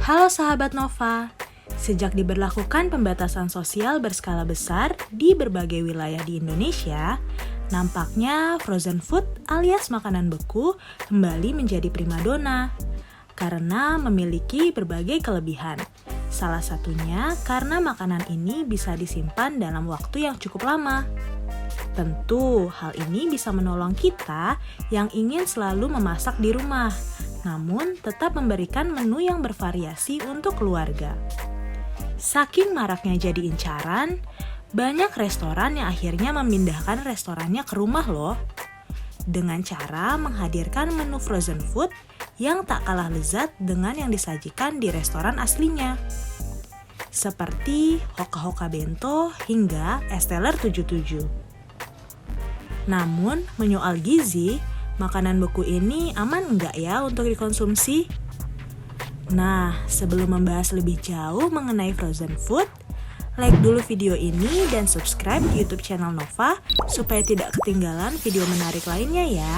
Halo sahabat Nova, sejak diberlakukan pembatasan sosial berskala besar di berbagai wilayah di Indonesia, nampaknya frozen food alias makanan beku kembali menjadi primadona karena memiliki berbagai kelebihan. Salah satunya karena makanan ini bisa disimpan dalam waktu yang cukup lama. Tentu, hal ini bisa menolong kita yang ingin selalu memasak di rumah, namun tetap memberikan menu yang bervariasi untuk keluarga. Saking maraknya jadi incaran, banyak restoran yang akhirnya memindahkan restorannya ke rumah loh. Dengan cara menghadirkan menu frozen food yang tak kalah lezat dengan yang disajikan di restoran aslinya. Seperti Hoka-Hoka Bento hingga Esteller 77. Namun, menyoal gizi, makanan beku ini aman nggak ya untuk dikonsumsi? Nah, sebelum membahas lebih jauh mengenai frozen food, like dulu video ini dan subscribe YouTube channel Nova supaya tidak ketinggalan video menarik lainnya ya.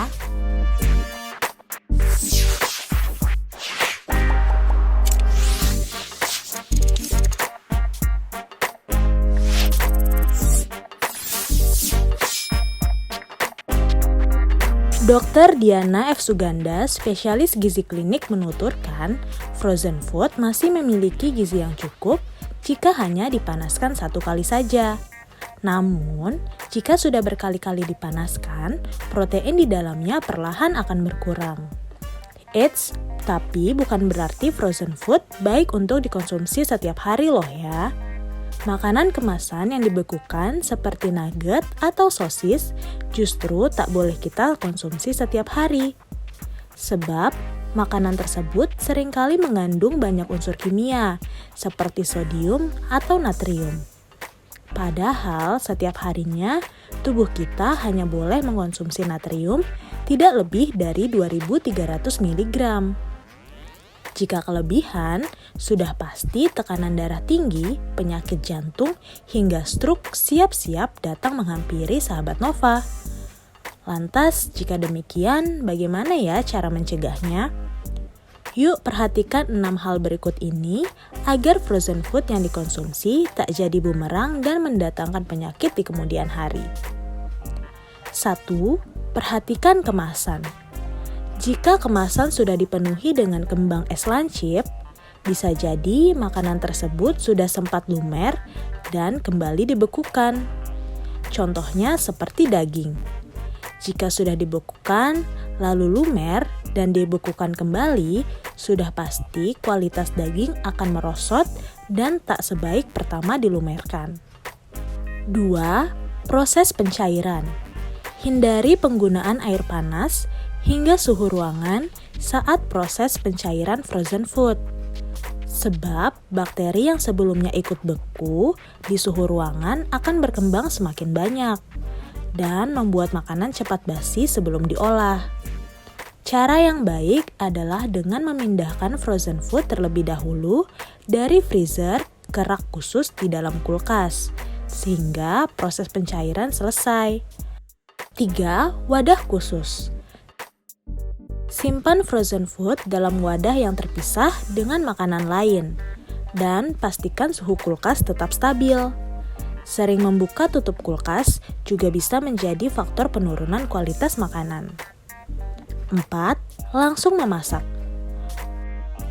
Dr. Diana F. Suganda, spesialis gizi klinik menuturkan, frozen food masih memiliki gizi yang cukup jika hanya dipanaskan satu kali saja. Namun, jika sudah berkali-kali dipanaskan, protein di dalamnya perlahan akan berkurang. Eits, tapi bukan berarti frozen food baik untuk dikonsumsi setiap hari loh ya. Makanan kemasan yang dibekukan seperti nugget atau sosis justru tak boleh kita konsumsi setiap hari. Sebab makanan tersebut seringkali mengandung banyak unsur kimia seperti sodium atau natrium. Padahal setiap harinya tubuh kita hanya boleh mengkonsumsi natrium tidak lebih dari 2.300 mg. Jika kelebihan, sudah pasti tekanan darah tinggi, penyakit jantung, hingga stroke siap-siap datang menghampiri sahabat Nova. Lantas, jika demikian, bagaimana ya cara mencegahnya? Yuk perhatikan 6 hal berikut ini agar frozen food yang dikonsumsi tak jadi bumerang dan mendatangkan penyakit di kemudian hari. 1. Perhatikan kemasan. Jika kemasan sudah dipenuhi dengan kembang es lancip, bisa jadi makanan tersebut sudah sempat lumer dan kembali dibekukan. Contohnya seperti daging. Jika sudah dibekukan, lalu lumer dan dibekukan kembali, sudah pasti kualitas daging akan merosot dan tak sebaik pertama dilumerkan. 2. Proses pencairan. Hindari penggunaan air panas hingga suhu ruangan saat proses pencairan frozen food. Sebab bakteri yang sebelumnya ikut beku di suhu ruangan akan berkembang semakin banyak dan membuat makanan cepat basi sebelum diolah. Cara yang baik adalah dengan memindahkan frozen food terlebih dahulu dari freezer ke rak khusus di dalam kulkas, sehingga proses pencairan selesai. 3. Wadah khusus. Simpan frozen food dalam wadah yang terpisah dengan makanan lain, dan pastikan suhu kulkas tetap stabil. Sering membuka tutup kulkas juga bisa menjadi faktor penurunan kualitas makanan. 4. Langsung memasak.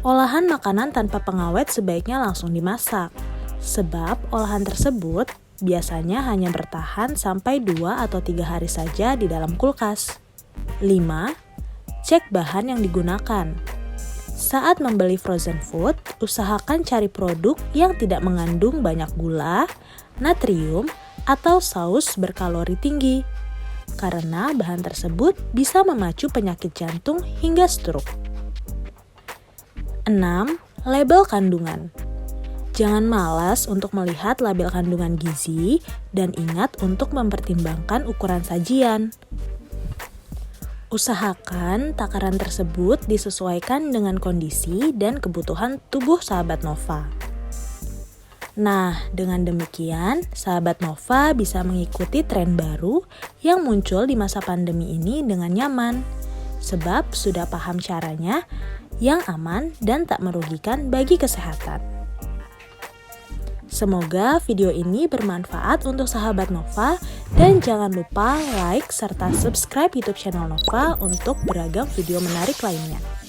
Olahan makanan tanpa pengawet sebaiknya langsung dimasak, sebab olahan tersebut biasanya hanya bertahan sampai 2 atau 3 hari saja di dalam kulkas. 5. Cek bahan yang digunakan. Saat membeli frozen food, usahakan cari produk yang tidak mengandung banyak gula, natrium, atau saus berkalori tinggi. Karena bahan tersebut bisa memacu penyakit jantung hingga stroke. 6. Label kandungan. Jangan malas untuk melihat label kandungan gizi dan ingat untuk mempertimbangkan ukuran sajian. Usahakan takaran tersebut disesuaikan dengan kondisi dan kebutuhan tubuh sahabat Nova. Nah, dengan demikian, sahabat Nova bisa mengikuti tren baru yang muncul di masa pandemi ini dengan nyaman. sebab sudah paham caranya yang aman dan tak merugikan bagi kesehatan. Semoga video ini bermanfaat untuk sahabat Nova dan jangan lupa like serta subscribe YouTube channel Nova untuk beragam video menarik lainnya.